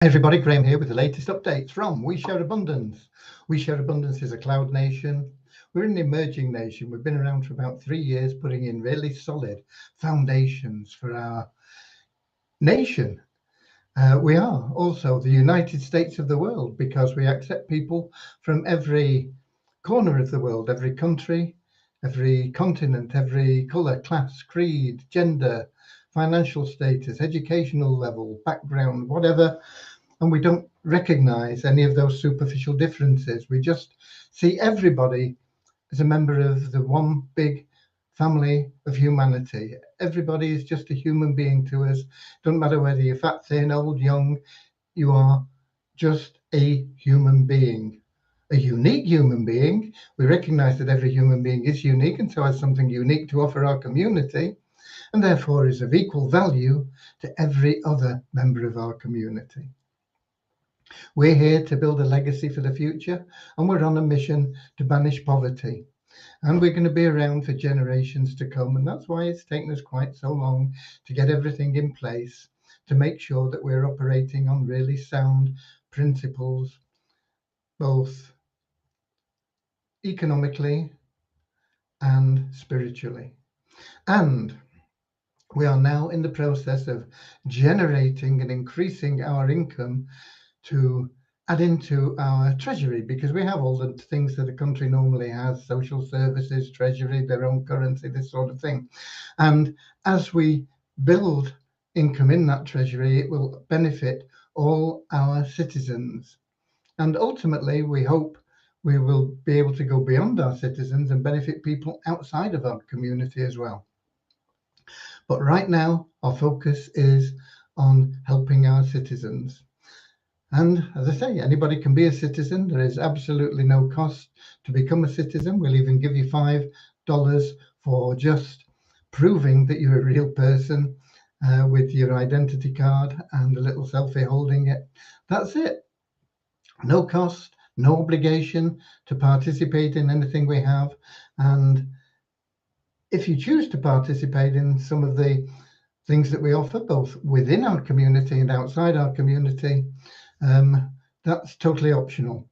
Hey everybody, Graham here with the latest updates from We Share Abundance. We Share Abundance is a cloud nation. We're an emerging nation. We've been around for about 3 years, putting in really solid foundations for our nation. We are also the United States of the world because we accept people from every corner of the world, every country, every continent, every colour, class, creed, gender, financial status, educational level, background, whatever. And we don't recognize any of those superficial differences. We just see everybody as a member of the one big family of humanity. Everybody is just a human being to us. Doesn't matter whether you're fat, thin, old, young, you are just a human being. A unique human being. We recognize that every human being is unique and so has something unique to offer our community, and therefore is of equal value to every other member of our community. We're here to build a legacy for the future, and we're on a mission to banish poverty. And we're going to be around for generations to come. And that's why it's taken us quite so long to get everything in place to make sure that we're operating on really sound principles, both economically and spiritually. And we are now in the process of generating and increasing our income to add into our treasury, because we have all the things that a country normally has: social services, treasury, their own currency, this sort of thing. And as we build income in that treasury, it will benefit all our citizens. And ultimately, we hope we will be able to go beyond our citizens and benefit people outside of our community as well. But right now, our focus is on helping our citizens. And as I say, anybody can be a citizen. There is absolutely no cost to become a citizen. We'll even give you $5 for just proving that you're a real person with your identity card and a little selfie holding it. That's it. No cost, no obligation to participate in anything we have. And if you choose to participate in some of the things that we offer, both within our community and outside our community, that's totally optional.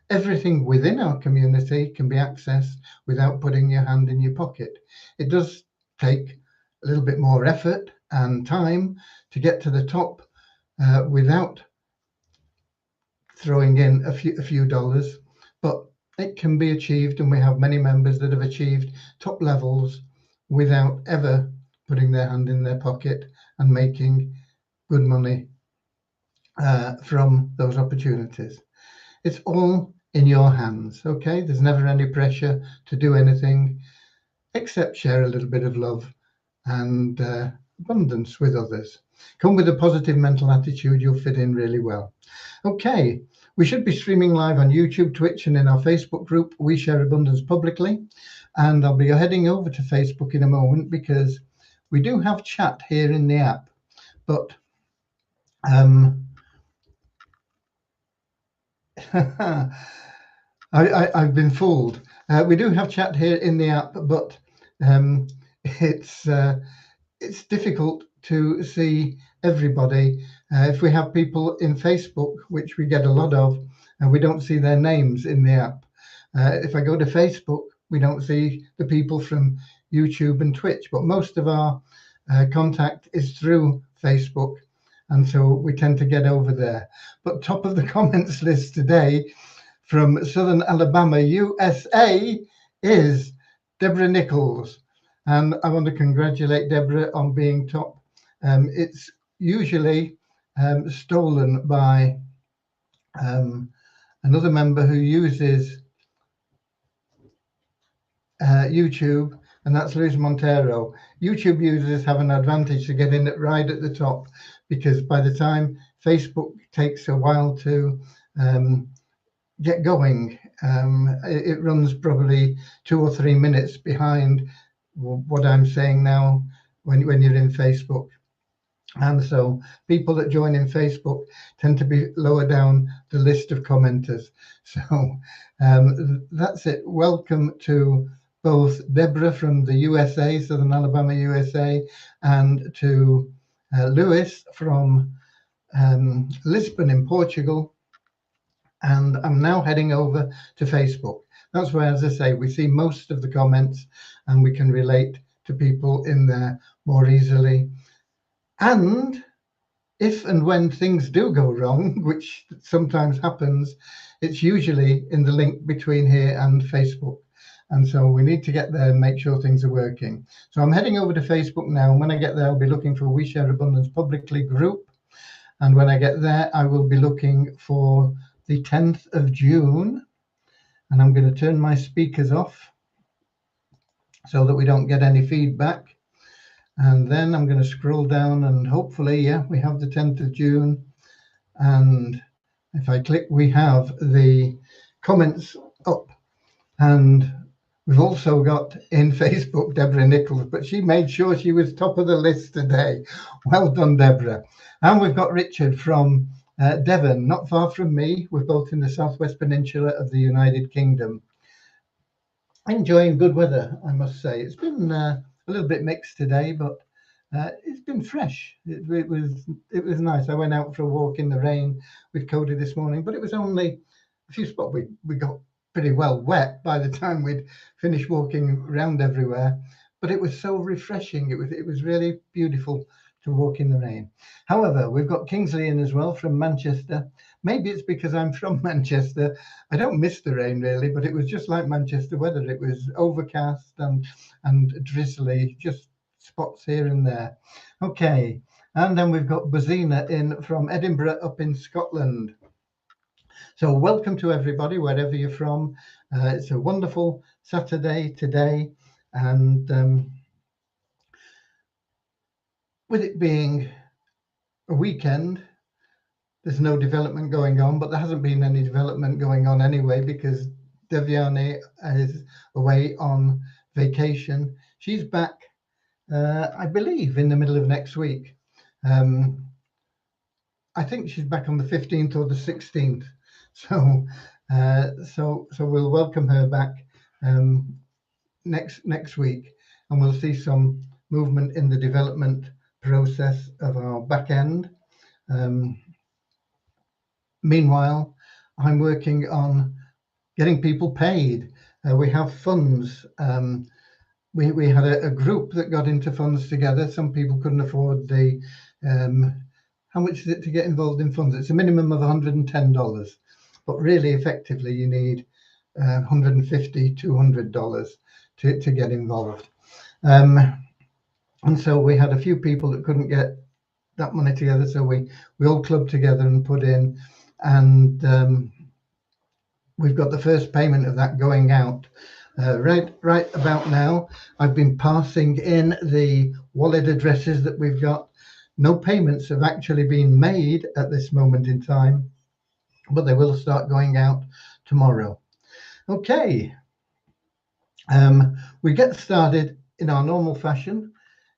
Everything within our community can be accessed without putting your hand in your pocket. It does take a little bit more effort and time to get to the top without throwing in a few dollars, but it can be achieved, and we have many members that have achieved top levels without ever putting their hand in their pocket and making good money from those opportunities. It's all in your hands, okay? There's never any pressure to do anything except share a little bit of love and abundance with others. Come with a positive mental attitude, you'll fit in really well. Okay, we should be streaming live on YouTube, Twitch, and in our Facebook group, We Share Abundance Publicly. And I'll be heading over to Facebook in a moment because we do have chat here in the app, but I've been fooled. We do have chat here in the app, but it's difficult to see everybody. If we have people in Facebook, which we get a lot of, and we don't see their names in the app. If I go to Facebook, we don't see the people from YouTube and Twitch, but most of our contact is through Facebook. And so we tend to get over there. But top of the comments list today from Southern Alabama, USA, is Deborah Nichols. And I want to congratulate Deborah on being top. It's usually stolen by another member who uses YouTube, and that's Luis Montero. YouTube users have an advantage to get in right at the top, because by the time Facebook takes a while to get going, it runs probably 2 or 3 minutes behind what I'm saying now when you're in Facebook. And so people that join in Facebook tend to be lower down the list of commenters. So that's it. Welcome to both Deborah from the USA, Southern Alabama, USA, and to Lewis from Lisbon in Portugal, and I'm now heading over to Facebook. That's where, as I say, we see most of the comments and we can relate to people in there more easily. And if and when things do go wrong, which sometimes happens, it's usually in the link between here and Facebook. And so we need to get there and make sure things are working. So I'm heading over to Facebook now. And when I get there, I'll be looking for We Share Abundance Publicly group. And when I get there, I will be looking for the 10th of June. And I'm going to turn my speakers off so that we don't get any feedback. And then I'm going to scroll down and hopefully, yeah, we have the 10th of June. And if I click, we have the comments up. And we've also got in Facebook Deborah Nichols, but she made sure she was top of the list today. Well done, Deborah. And we've got Richard from Devon, not far from me. We're both in the Southwest Peninsula of the United Kingdom. Enjoying good weather, I must say. It's been a little bit mixed today, but it's been fresh. It was nice. I went out for a walk in the rain with Cody this morning, but it was only a few spots. We got pretty well wet by the time we'd finished walking around everywhere, but it was so refreshing. It was really beautiful to walk in the rain. However, we've got Kingsley in as well from Manchester. Maybe it's because I'm from Manchester. I don't miss the rain really, but it was just like Manchester weather. It was overcast and drizzly, just spots here and there. Okay, and then we've got Buzina in from Edinburgh up in Scotland. So welcome to everybody, wherever you're from. It's a wonderful Saturday today, and with it being a weekend, there's no development going on, but there hasn't been any development going on anyway because Devyani is away on vacation. She's back, I believe, in the middle of next week. I think she's back on the 15th or the 16th. So we'll welcome her back next week, and we'll see some movement in the development process of our back end. Meanwhile, I'm working on getting people paid. We have funds. We had a group that got into funds together. Some people couldn't afford the. How much is it to get involved in funds? It's a minimum of $110, but really effectively you need $150, $200 to get involved. And so we had a few people that couldn't get that money together, so we all clubbed together and put in, and we've got the first payment of that going out right about now. I've been passing in the wallet addresses that we've got. No payments have actually been made at this moment in time, but they will start going out tomorrow. Okay, we get started in our normal fashion,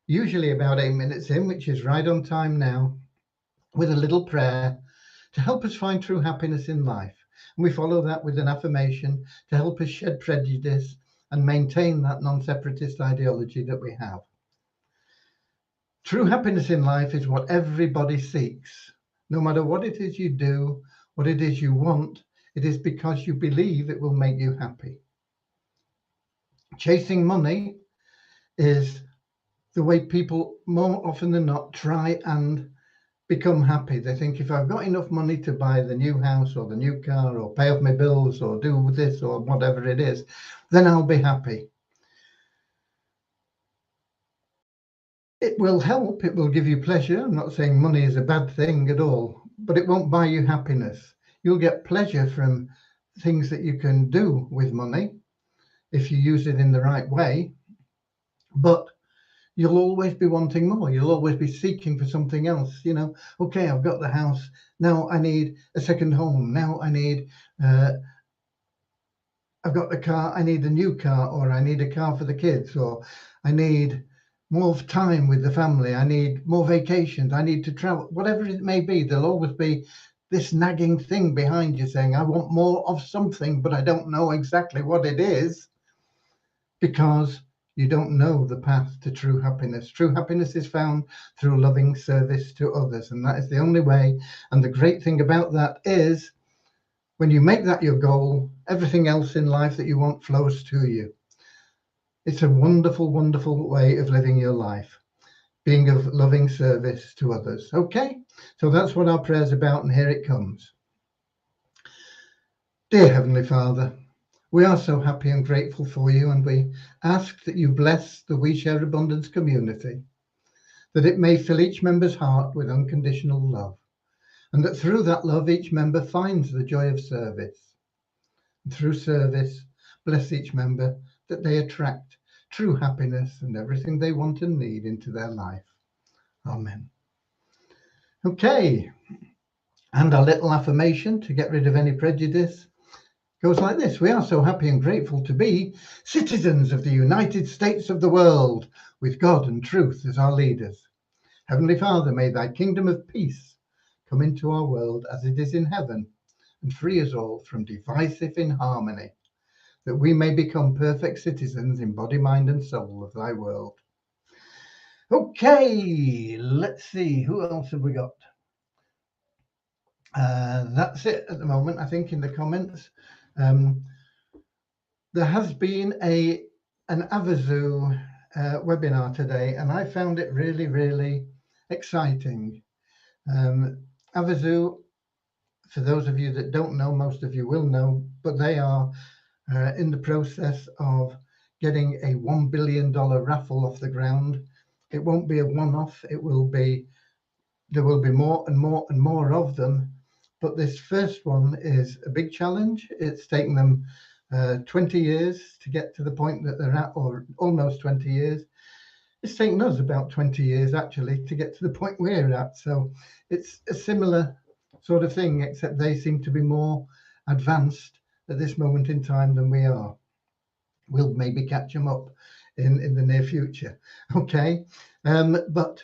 usually about 8 minutes in, which is right on time now, with a little prayer to help us find true happiness in life. And we follow that with an affirmation to help us shed prejudice and maintain that non-separatist ideology that we have. True happiness in life is what everybody seeks. No matter what it is you do, what it is you want, it is because you believe it will make you happy. Chasing money is the way people more often than not try and become happy. They think if I've got enough money to buy the new house or the new car or pay off my bills or do this or whatever it is, then I'll be happy. It will help, it will give you pleasure. I'm not saying money is a bad thing at all, but it won't buy you happiness. You'll get pleasure from things that you can do with money if you use it in the right way, but you'll always be wanting more. You'll always be seeking for something else. You know, okay, I've got the house. Now I need a second home. Now I need, I've got the car. I need a new car, or I need a car for the kids, or I need more time with the family. I need more vacations. I need to travel, whatever it may be. There'll always be this nagging thing behind you saying, I want more of something, but I don't know exactly what it is, because you don't know the path to true happiness. True happiness is found through loving service to others, and that is the only way. And the great thing about that is when you make that your goal, everything else in life that you want flows to you. It's a wonderful, wonderful way of living your life, being of loving service to others. Okay, so that's what our prayer's about, and here it comes. Dear Heavenly Father, we are so happy and grateful for you, and we ask that you bless the We Share Abundance community, that it may fill each member's heart with unconditional love, and that through that love each member finds the joy of service. And through service, bless each member that they attract true happiness and everything they want and need into their life. Amen. Okay, and our little affirmation to get rid of any prejudice goes like this. We are so happy and grateful to be citizens of the United States of the world, with God and truth as our leaders. Heavenly Father, may thy kingdom of peace come into our world as it is in heaven, and free us all from divisive inharmony, that we may become perfect citizens in body, mind, and soul of thy world. Okay, let's see, who else have we got? That's it at the moment, I think, in the comments. There has been an Avazu webinar today, and I found it really, really exciting. Avazu, for those of you that don't know, most of you will know, but they are in the process of getting a $1 billion raffle off the ground. It won't be a one-off. There will be more and more and more of them. But this first one is a big challenge. It's taken them 20 years to get to the point that they're at, or almost 20 years. It's taken us about 20 years actually to get to the point we're at. So it's a similar sort of thing, except they seem to be more advanced at this moment in time than we are. We'll maybe catch them up in the near future. Okay, but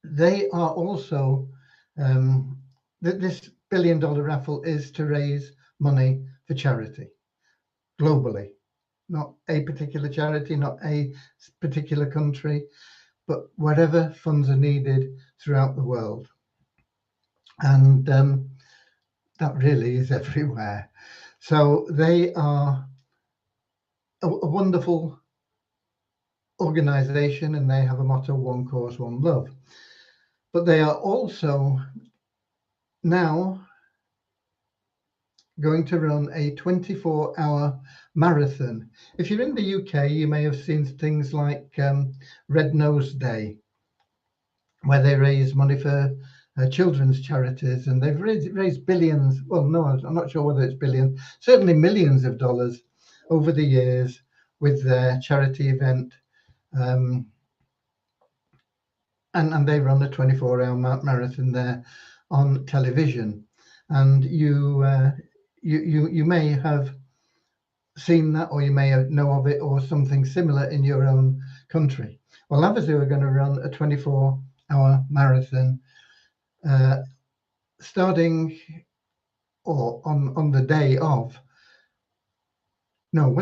they are also, this $1 billion raffle is to raise money for charity globally, not a particular charity, not a particular country, but whatever funds are needed throughout the world. And that really is everywhere. So they are a wonderful organization, and they have a motto, one cause, one love. But they are also now going to run a 24-hour marathon. If you're in the UK, you may have seen things like Red Nose Day, where they raise money for children's charities, and they've raised billions. Well, no, I'm not sure whether it's billions, certainly millions of dollars over the years with their charity event. And they run a 24-hour marathon there on television. And you may have seen that, or you may know of it, or something similar in your own country. Well, Avazu are going to run a 24-hour marathon starting or on the day of. No,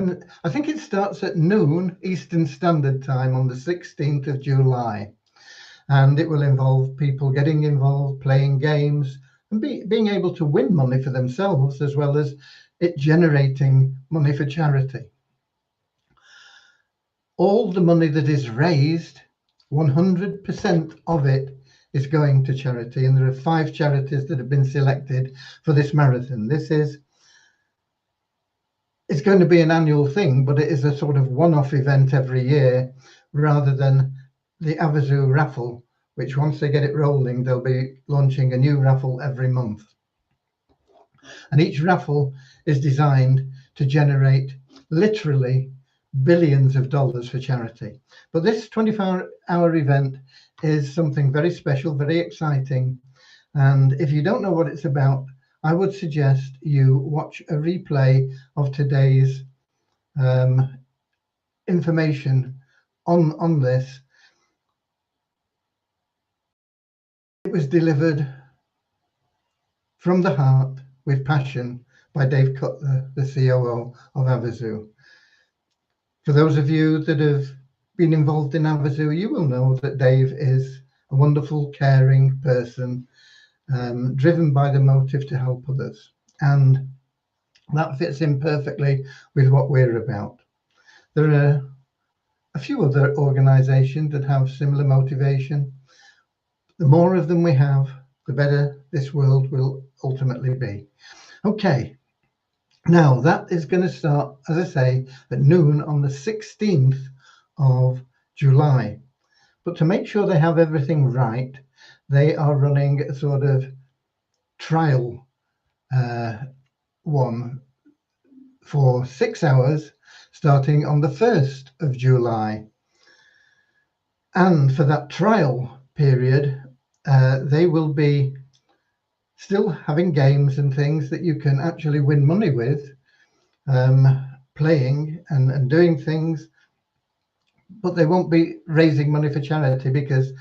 I think it starts at noon Eastern Standard Time on the 16th of July. And it will involve people getting involved, playing games, and being able to win money for themselves, as well as it generating money for charity. All the money that is raised, 100% of it is going to charity. And there are 5 charities that have been selected for this marathon. It's going to be an annual thing, but it is a sort of one-off event every year, rather than the Avazu raffle, which once they get it rolling, they'll be launching a new raffle every month. And each raffle is designed to generate literally billions of dollars for charity. But this 24-hour event is something very special, very exciting. And if you don't know what it's about, I would suggest you watch a replay of today's information on this. It was delivered from the heart with passion by Dave Cutler, the COO of Avazu. For those of you that have been involved in Havasu, you will know that Dave is a wonderful, caring person, driven by the motive to help others. And that fits in perfectly with what we're about. There are a few other organizations that have similar motivation. The more of them we have, the better this world will ultimately be. Okay, now that is going to start, as I say, at noon on the 16th of July. But to make sure they have everything right, they are running a sort of trial one for 6 hours starting on the 1st of July. And for that trial period, they will be still having games and things that you can actually win money with, playing and doing things, but they won't be raising money for charity because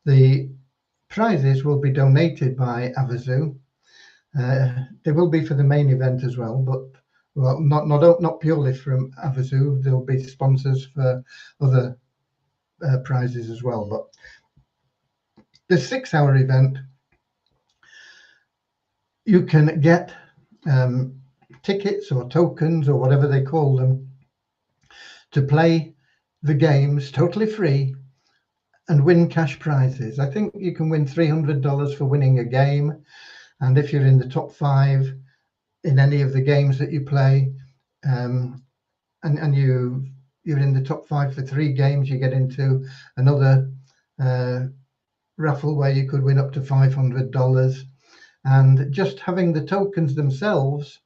the prizes will be donated by Havasu. They will be for the main event as well, but well, not purely from Havasu. There'll be sponsors for other prizes as well. But the 6 hour event, you can get tickets or tokens or whatever they call them to play the games totally free and win cash prizes. I think you can win $300 for winning a game. And if you're in the top 5 in any of the games that you play, and you're in the top 5 for 3 games, you get into another raffle where you could win up to $500. And just having the tokens themselves,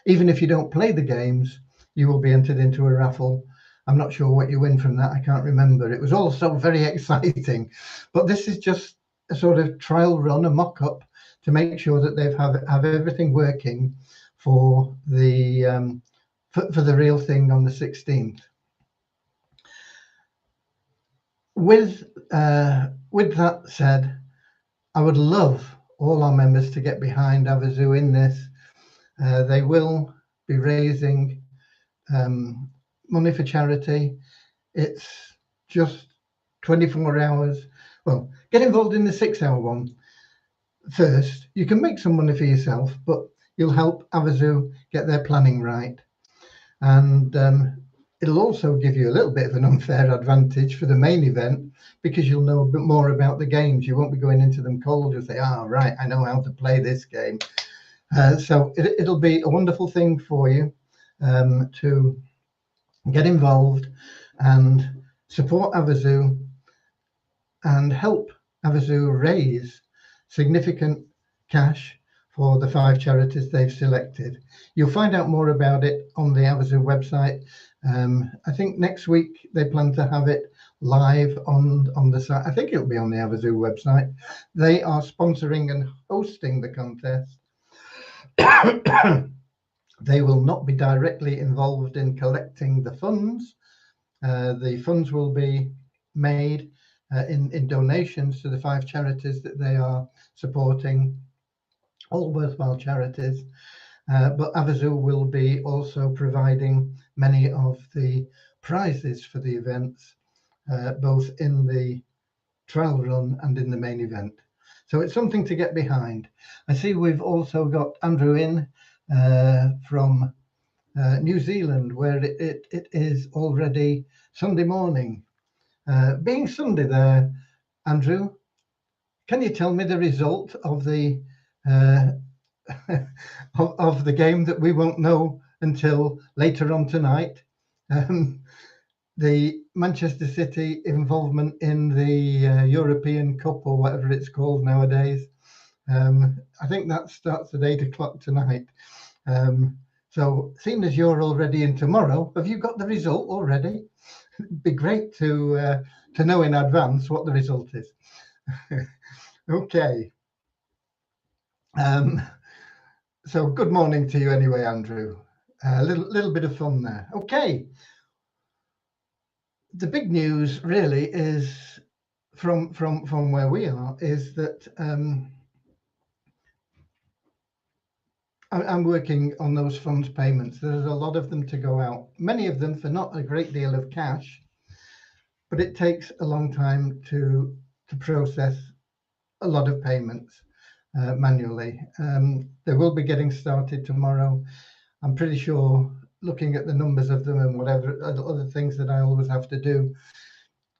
even if you don't play the games, you will be entered into a raffle. I'm not sure what you win from that. I can't remember. It was also very exciting. But this is just a sort of trial run, a mock-up, to make sure that they have everything working for the for the real thing on the 16th. With that said, I would love all our members to get behind Havasu in this. They will be raising money for charity. It's just 24 hours. Well, get involved in the 6 hour one first. You can make some money for yourself, but you'll help Havasu get their planning right. And it'll also give you a little bit of an unfair advantage for the main event because you'll know a bit more about the games. You won't be going into them cold. You'll say, right, I know how to play this game. So it'll be a wonderful thing for you to get involved and support Havasu and help Havasu raise significant cash for the 5 charities they've selected. You'll find out more about it on the Havasu website. I think next week they plan to have it live on the site. I think it'll be on the Havasu website. They are sponsoring and hosting the contest. They will not be directly involved in collecting the funds. The funds will be made in donations to the 5 charities that they are supporting, all worthwhile charities. But Havasu will be also providing many of the prizes for the events, both in the trial run and in the main event. So it's something to get behind. I see we've also got Andrew in from New Zealand, where it is already Sunday morning. Being Sunday there, Andrew, can you tell me the result of the of the game that we won't know until later on tonight? The Manchester City involvement in the European Cup, or whatever it's called nowadays. I think that starts at 8 o'clock tonight. So seeing as you're already in tomorrow, have you got the result already? It'd be great to know in advance what the result is. Okay. So good morning to you anyway, Andrew. A little bit of fun there. Okay. The big news really is from where we are is that I'm working on those funds payments. There's a lot of them to go out, many of them for not a great deal of cash, but it takes a long time to process a lot of payments manually. They will be getting started tomorrow. I'm pretty sure, looking at the numbers of them and whatever other things that I always have to do,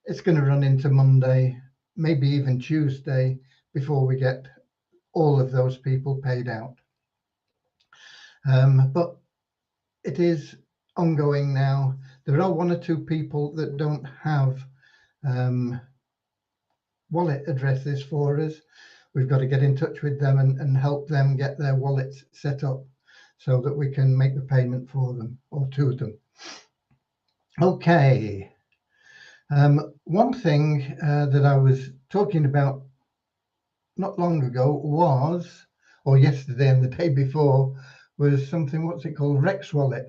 it's going to run into Monday, maybe even Tuesday, before we get all of those people paid out. But it is ongoing now. There are one or two people that don't have wallet addresses for us. We've got to get in touch with them and help them get their wallets set up so that we can make the payment for them or to them. Okay. One thing that I was talking about not long ago was, or yesterday and the day before, was something, what's it called, Rex Wallet.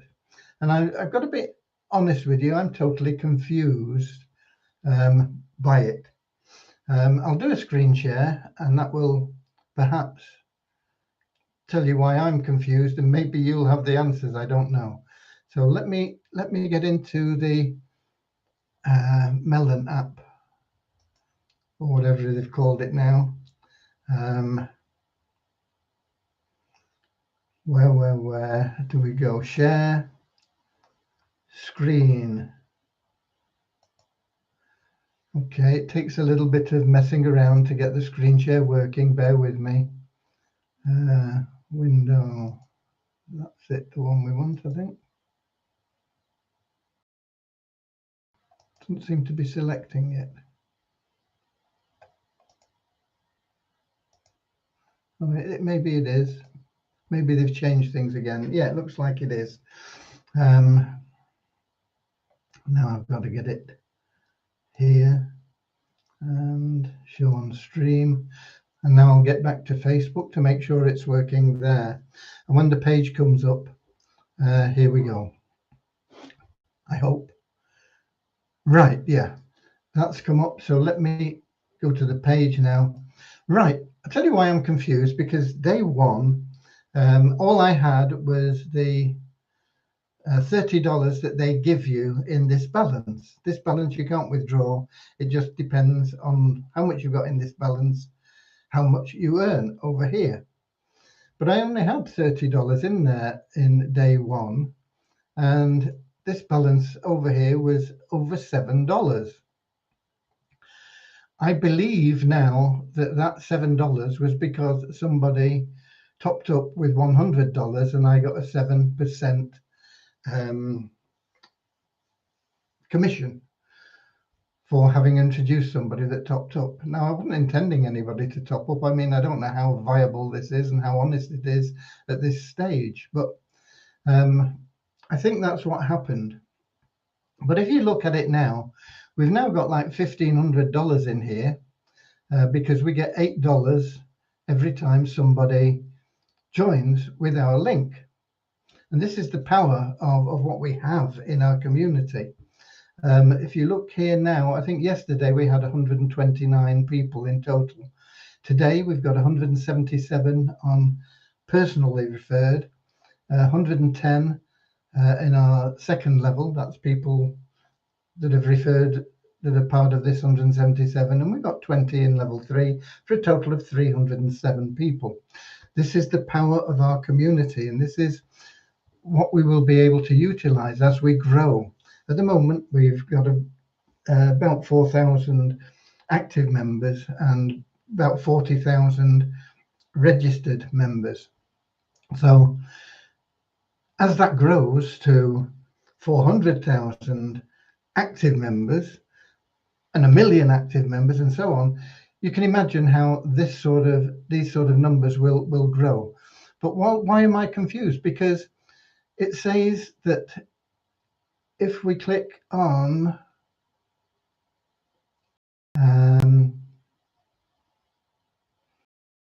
And I've got to be honest with you, I'm totally confused by it. I'll do a screen share and that will perhaps tell you why I'm confused, and maybe you'll have the answers, I don't know. So let me get into the Melon app, or whatever they've called it now. Where do we go? Share screen. Okay, it takes a little bit of messing around to get the screen share working. Bear with me. Window. That's it, the one we want, I think. Doesn't seem to be selecting it. Maybe it is. Maybe they've changed things again. Yeah, it looks like it is. Now I've got to get it here and show on stream. And now I'll get back to Facebook to make sure it's working there. And when the page comes up, here we go. I hope. Right, yeah, that's come up. So let me go to the page now. Right, I'll tell you why I'm confused, because day one, all I had was the $30 that they give you in this balance. This balance you can't withdraw. It just depends on how much you've got in this balance, how much you earn over here. But I only had $30 in there in day one, and this balance over here was over $7. I believe now that that $7 was because somebody topped up with $100 and I got a 7% commission for having introduced somebody that topped up. Now, I wasn't intending anybody to top up. I mean, I don't know how viable this is and how honest it is at this stage, but I think that's what happened. But if you look at it now, we've now got like $1,500 in here because we get $8 every time somebody joins with our link. And this is the power of what we have in our community. If you look here now, I think yesterday we had 129 people in total. Today we've got 177 on personally referred, 110 in our second level. That's people that have referred that are part of this 177, and we've got 20 in level 3 for a total of 307 people. This is the power of our community, and this is what we will be able to utilize as we grow. At the moment, we've got about 4,000 active members and about 40,000 registered members. So as that grows to 400,000 active members and 1 million active members and so on, you can imagine how these sort of numbers will grow. But why am I confused? Because it says that if we click on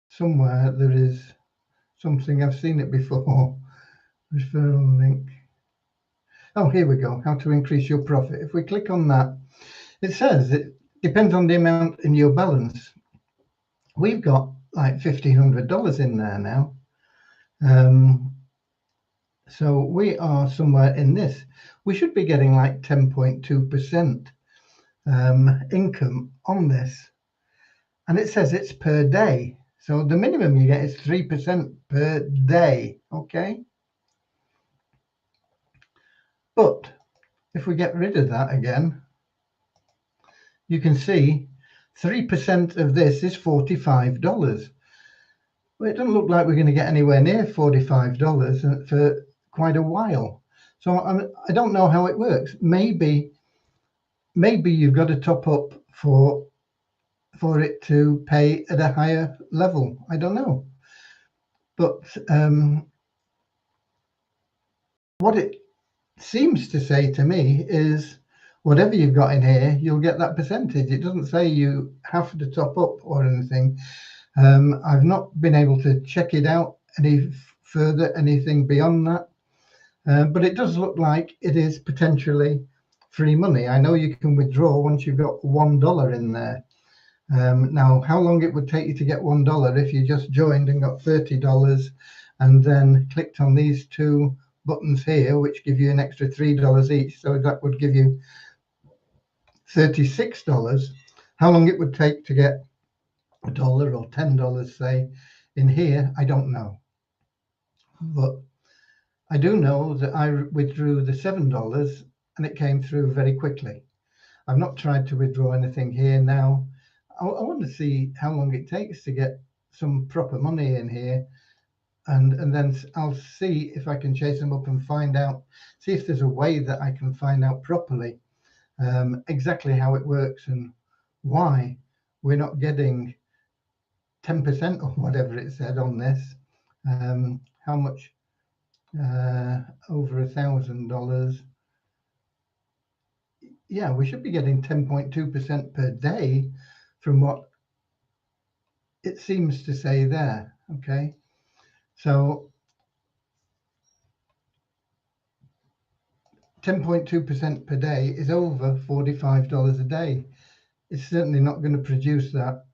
somewhere, there is something, I've seen it before, referral link. Oh, here we go, how to increase your profit. If we click on that, it says it depends on the amount in your balance. We've got like $1,500 in there now. So we are somewhere in this. We should be getting like 10.2% income on this. And it says it's per day. So the minimum you get is 3% per day, okay? But if we get rid of that again, you can see 3% of this is $45. Well, it doesn't look like we're going to get anywhere near $45 for quite a while. So I don't know how it works. Maybe you've got to top up for it to pay at a higher level. I don't know. But what it seems to say to me is whatever you've got in here, you'll get that percentage. It doesn't say you have to top up or anything. I've not been able to check it out any further, anything beyond that. But it does look like it is potentially free money. I know you can withdraw once you've got $1 in there. Now, how long it would take you to get $1 if you just joined and got $30 and then clicked on these two buttons here, which give you an extra $3 each. So that would give you $36. How long it would take to get $1 or $10, say, in here, I don't know. But I do know that I withdrew the $7 and it came through very quickly. I've not tried to withdraw anything here now. I want to see how long it takes to get some proper money in here, and then I'll see if I can chase them up and find out, see if there's a way that I can find out properly exactly how it works and why we're not getting 10% or whatever it said on this. How much? Over $1,000. Yeah, we should be getting 10.2% per day from what it seems to say there. Okay, so 10.2% per day is over $45 a day. It's certainly not going to produce that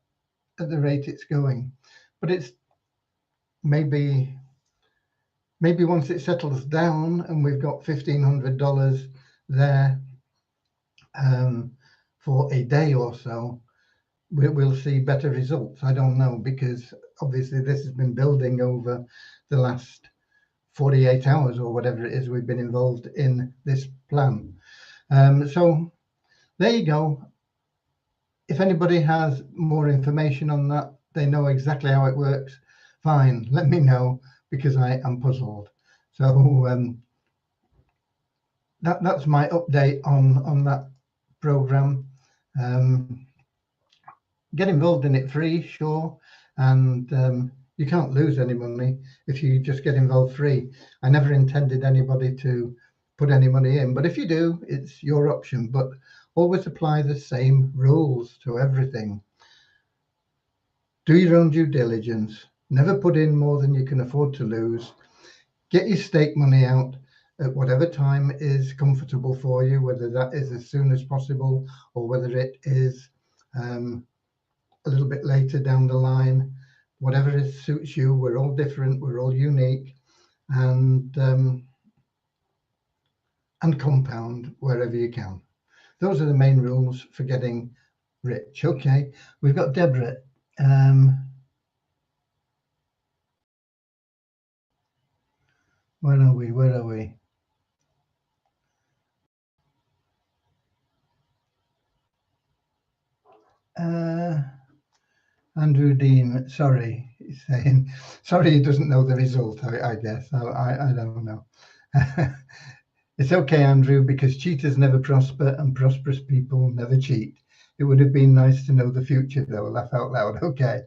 at the rate it's going, but it's maybe once it settles down and we've got $1,500 there for a day or so, we'll see better results. I don't know, because obviously this has been building over the last 48 hours or whatever it is we've been involved in this plan. So there you go. If anybody has more information on that, they know exactly how it works, fine, let me know, because I am puzzled. So that's my update on that program. Get involved in it free, sure, and you can't lose any money if you just get involved free. I never intended anybody to put any money in, but if you do, it's your option. But always apply the same rules to everything. Do your own due diligence. Never put in more than you can afford to lose. Get your stake money out at whatever time is comfortable for you, whether that is as soon as possible or whether it is a little bit later down the line. Whatever suits you. We're all different, we're all unique, and compound wherever you can. Those are the main rules for getting rich. Okay, we've got Deborah. Where are we? Andrew Dean, sorry, he's saying, sorry he doesn't know the result, I guess. I don't know. It's okay, Andrew, because cheaters never prosper and prosperous people never cheat. It would have been nice to know the future, though. Laugh out loud. Okay.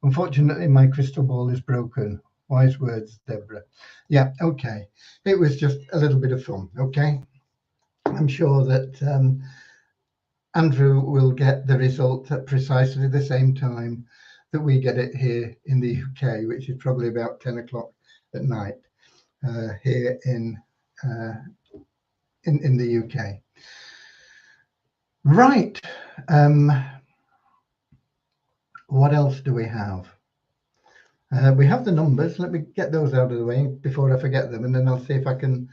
Unfortunately, my crystal ball is broken. Wise words, Deborah. Yeah, okay. It was just a little bit of fun, okay? I'm sure that Andrew will get the result at precisely the same time that we get it here in the UK, which is probably about 10 o'clock at night here in the UK. Right. What else do we have? We have the numbers. Let me get those out of the way before I forget them, and then I'll see if I can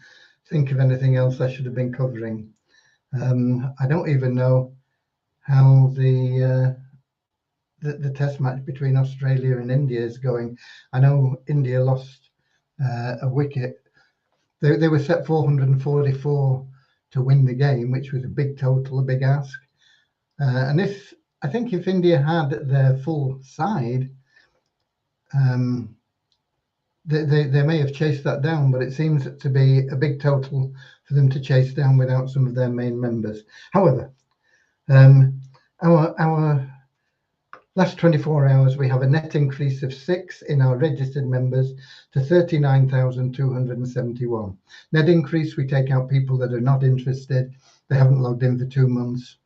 think of anything else I should have been covering. I don't even know how the test match between Australia and India is going. I know India lost a wicket. They were set 444 to win the game, which was a big total, a big ask. And I think if India had their full side, they may have chased that down, but it seems to be a big total for them to chase down without some of their main members. However, our last 24 hours, we have a net increase of 6 in our registered members to 39,271. Net increase, we take out people that are not interested. They haven't logged in for 2 months.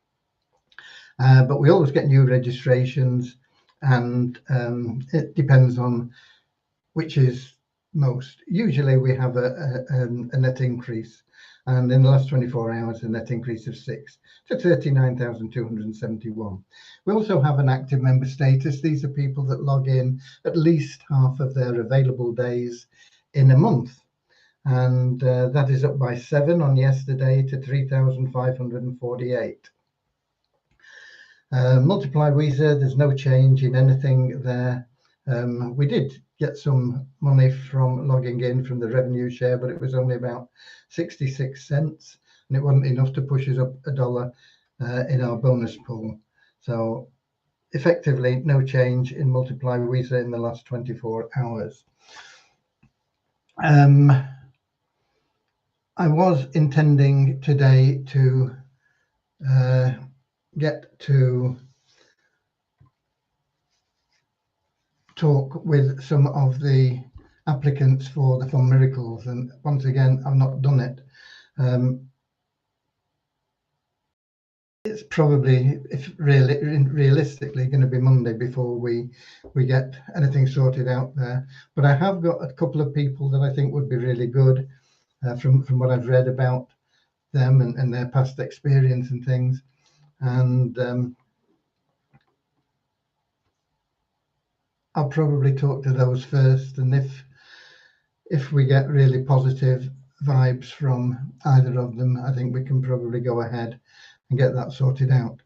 But we always get new registrations, and it depends on which is most. Usually we have a net increase, and in the last 24 hours, a net increase of 6 to 39,271. We also have an active member status. These are people that log in at least half of their available days in a month. And that is up by 7 on yesterday to 3,548. Multiply Visa, there's no change in anything there. We did get some money from logging in from the revenue share, but it was only about 66 cents, and it wasn't enough to push us up $1 in our bonus pool. So effectively, no change in Multiply Visa in the last 24 hours. I was intending today to get to talk with some of the applicants for the Fund Miracles, and once again I've not done it. It's probably, if realistically, going to be Monday before we get anything sorted out there. But I have got a couple of people that I think would be really good from what I've read about them and their past experience and things. And I'll probably talk to those first, and if we get really positive vibes from either of them, I think we can probably go ahead and get that sorted out.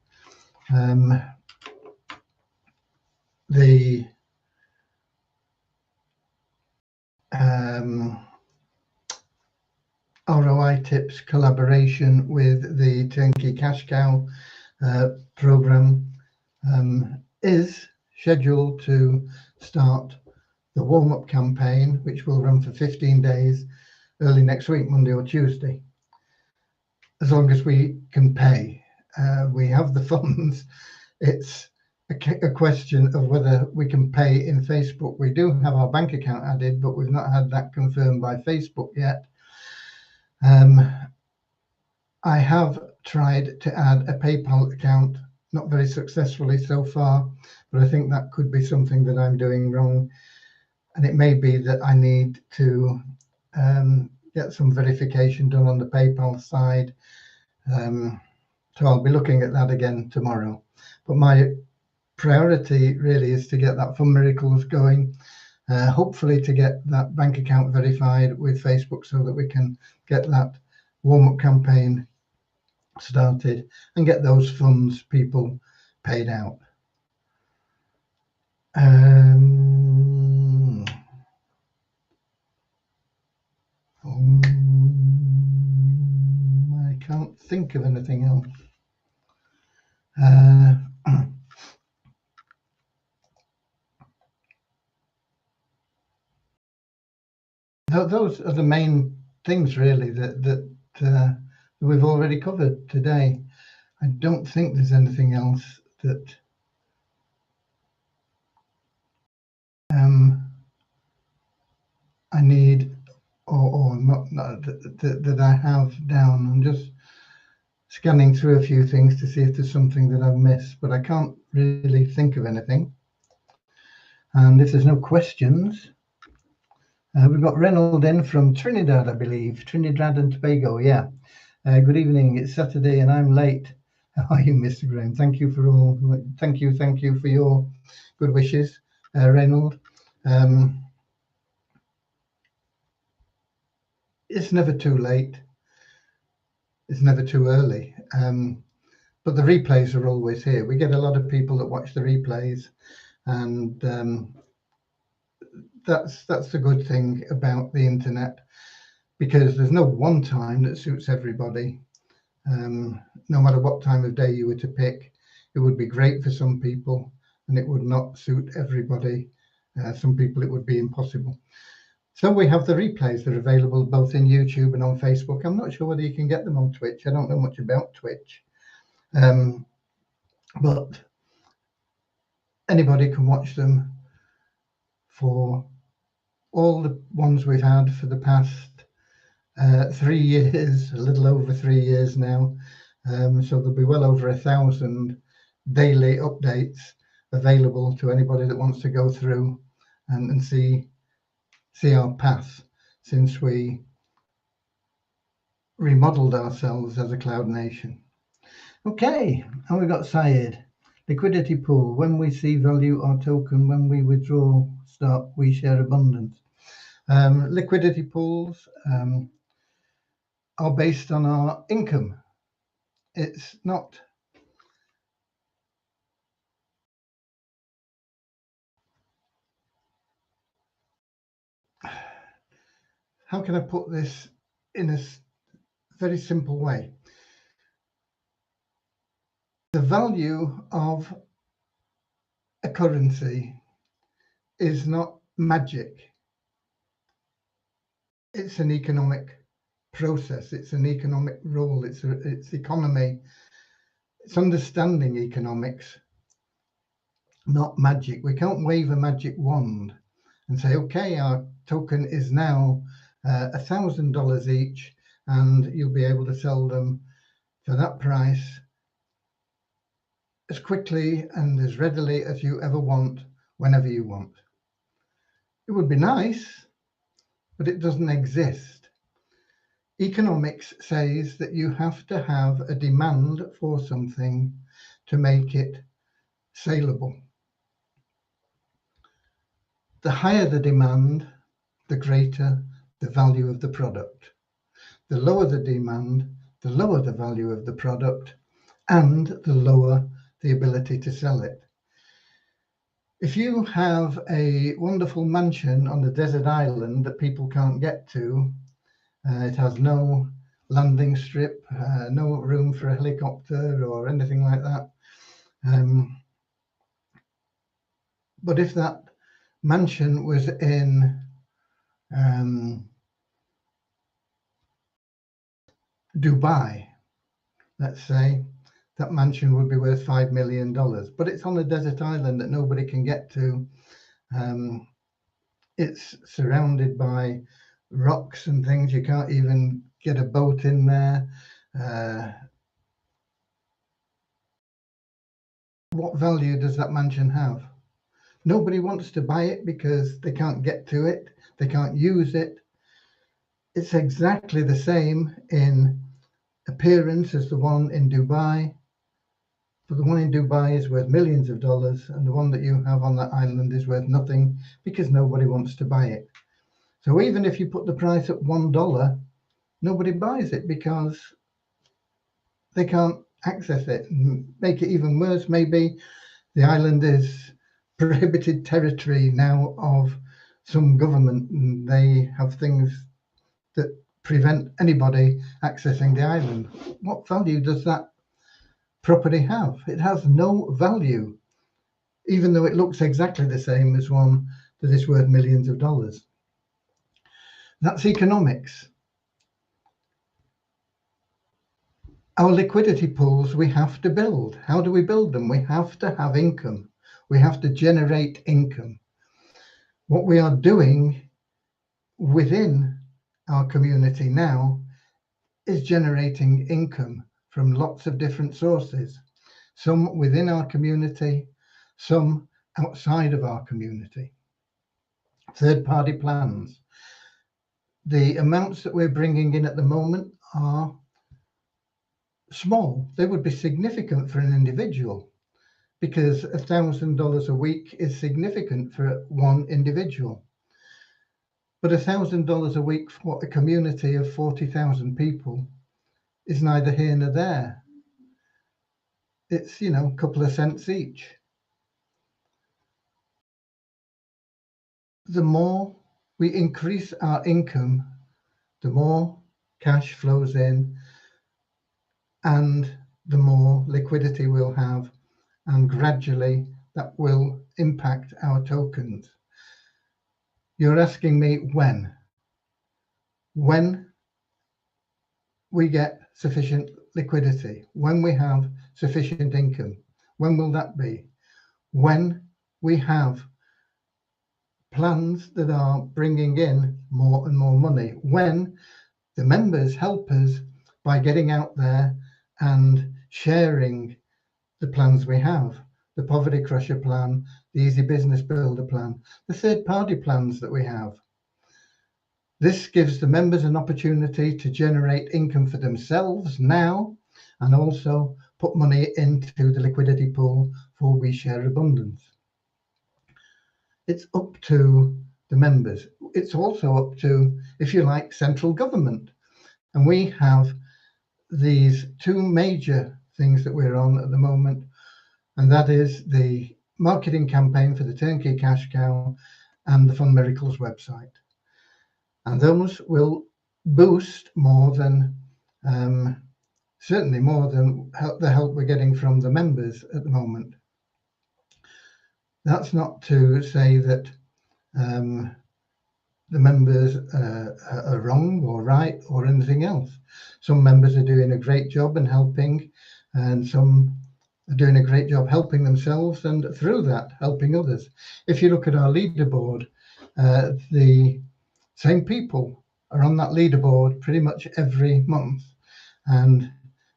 The ROI Tips collaboration with the Turnkey Cash Cow program is scheduled to start the warm-up campaign, which will run for 15 days early next week, Monday or Tuesday, as long as we can pay. We have the funds. It's a question of whether we can pay in Facebook. We do have our bank account added, but we've not had that confirmed by Facebook yet. I have tried to add a PayPal account, not very successfully so far, but I think that could be something that I'm doing wrong. And it may be that I need to get some verification done on the PayPal side. So I'll be looking at that again tomorrow. But my priority really is to get that Fund Miracles going, hopefully to get that bank account verified with Facebook so that we can get that warm-up campaign started and get those funds people paid out. I can't think of anything else. Those are the main things really that we've already covered today. I don't think there's anything else that I need or not that I have down. I'm just scanning through a few things to see if there's something that I've missed, but I can't really think of anything. And if there's no questions, we've got Reynold in from Trinidad, I believe. Trinidad and Tobago, yeah. Good evening. It's Saturday and I'm late. How are you, Mr. Graham? Thank you for your good wishes, Reynold. It's never too late. It's never too early. But the replays are always here. We get a lot of people that watch the replays, and that's the good thing about the internet, because there's no one time that suits everybody. No matter what time of day you were to pick, it would be great for some people, and it would not suit everybody. Some people it would be impossible. So we have the replays that are available both in YouTube and on Facebook. I'm not sure whether you can get them on Twitch. I don't know much about Twitch. But anybody can watch them for all the ones we've had for the past 3 years, a little over 3 years now. So there'll be well over 1,000 daily updates available to anybody that wants to go through and see our path since we remodeled ourselves as a cloud nation. Okay, and we've got Syed. Liquidity pool. When we see value our token, when we withdraw stock, we share abundance. Liquidity pools are based on our income. It's not how can I put this in a very simple way? The value of a currency is not magic. It's an economic process. It's an economic rule. It's economy. It's understanding economics, not magic. We can't wave a magic wand and say, okay, our token is now $1,000 each, and you'll be able to sell them for that price as quickly and as readily as you ever want, whenever you want. It would be nice, but it doesn't exist. Economics says that you have to have a demand for something to make it saleable. The higher the demand, the greater the value of the product. The lower the demand, the lower the value of the product, and the lower the ability to sell it. If you have a wonderful mansion on a desert island that people can't get to, it has no landing strip, no room for a helicopter or anything like that. But if that mansion was in Dubai, let's say, that mansion would be worth $5 million, but it's on a desert island that nobody can get to. It's surrounded by rocks and things. You can't even get a boat in there. What value does that mansion have? Nobody wants to buy it because they can't get to it. They can't use it. It's exactly the same in appearance as the one in Dubai. But the one in Dubai is worth millions of dollars, and the one that you have on that island is worth nothing because nobody wants to buy it. So even if you put the price at $1, nobody buys it because they can't access it. And make it even worse, maybe the island is prohibited territory now of some government, and they have things that prevent anybody accessing the island. What value does that property have? It has no value, even though it looks exactly the same as one that is worth millions of dollars. That's economics. Our liquidity pools we have to build. How do we build them? We have to have income. We have to generate income. What we are doing within our community now is generating income from lots of different sources, some within our community, some outside of our community. Third-party plans. The amounts that we're bringing in at the moment are small. They would be significant for an individual, because $1,000 a week is significant for one individual. But $1,000 a week for a community of 40,000 people is neither here nor there. It's, a couple of cents each. The more we increase our income, the more cash flows in and the more liquidity we'll have, and gradually that will impact our tokens. You're asking me when? When we get sufficient liquidity, when we have sufficient income. When will that be? When we have plans that are bringing in more and more money, when the members help us by getting out there and sharing the plans we have, the Poverty Crusher plan, the Easy Business Builder plan, the third-party plans that we have. This gives the members an opportunity to generate income for themselves now and also put money into the liquidity pool for We Share Abundance. It's up to the members. It's also up to, if you like, central government. And we have these two major things that we're on at the moment, and that is the marketing campaign for the Turnkey Cash Cow and the Fund Miracles website. And those will boost more than, certainly more than the help we're getting from the members at the moment. That's not to say that the members are wrong or right or anything else. Some members are doing a great job in helping, and some are doing a great job helping themselves, and through that helping others. If you look at our leaderboard, the same people are on that leaderboard pretty much every month, and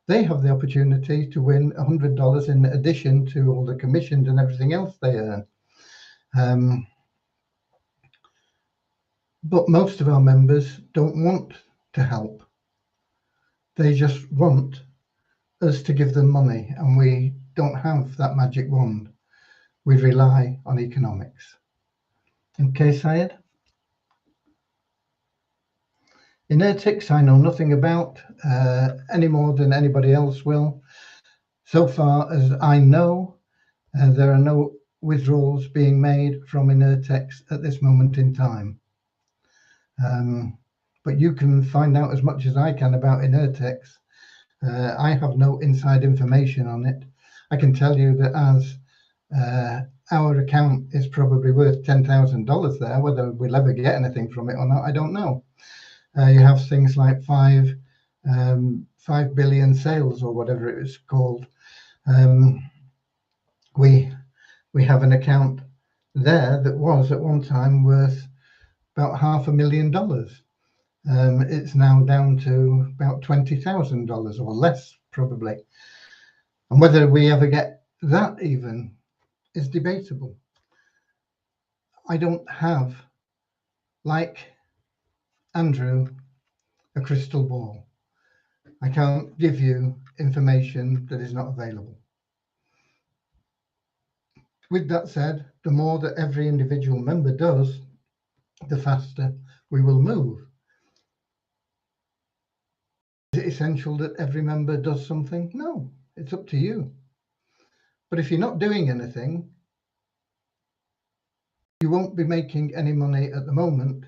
they have the opportunity to win $100 in addition to all the commissions and everything else they earn. But most of our members don't want to help. They just want us to give them money, and we don't have that magic wand. We rely on economics. Okay, Syed? Inertics I know nothing about any more than anybody else will. So far as I know, there are no withdrawals being made from Inertex at this moment in time. But you can find out as much as I can about Inertex. I have no inside information on it. I can tell you that as our account is probably worth $10,000 there, whether we'll ever get anything from it or not, I don't know. You have things like 5 billion sales or whatever it was called. We have an account there that was at one time worth about $500,000. It's now down to about $20,000 or less probably. And whether we ever get that even is debatable. I don't have, like Andrew, a crystal ball. I can't give you information that is not available. With that said, the more that every individual member does, the faster we will move. Is it essential that every member does something? No, it's up to you. But if you're not doing anything, you won't be making any money at the moment,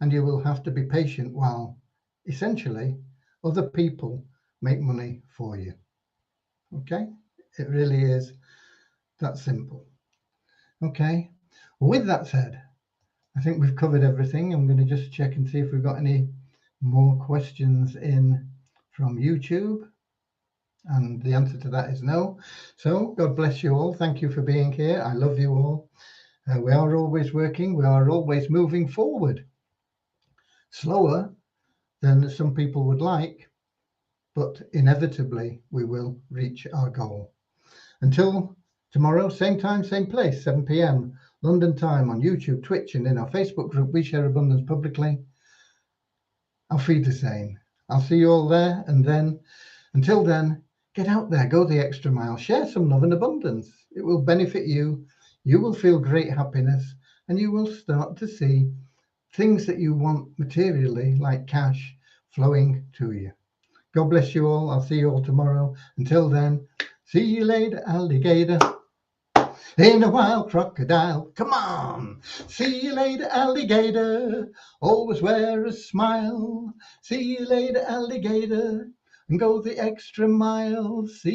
and you will have to be patient while essentially other people make money for you. Okay? It really is that simple. Okay? With that said, I think we've covered everything. I'm going to just check and see if we've got any more questions in from YouTube. And the answer to that is no. So God bless you all. Thank you for being here. I love you all. We are always working. We are always moving forward. Slower than some people would like, but inevitably we will reach our goal. Until tomorrow, same time, same place, 7 p.m. London time on YouTube, Twitch, and in our Facebook group, We Share Abundance Publicly. I'll feed the same. I'll see you all there, and then, until then, Get out there, go the extra mile, share some love and abundance. It will benefit you. You will feel great happiness, and you will start to see things that you want materially, like cash, flowing to you. God bless you all. I'll see you all tomorrow. Until then, see you later, alligator. In a wild crocodile, come on. See you later, alligator. Always wear a smile. See you later, alligator. And go the extra mile. See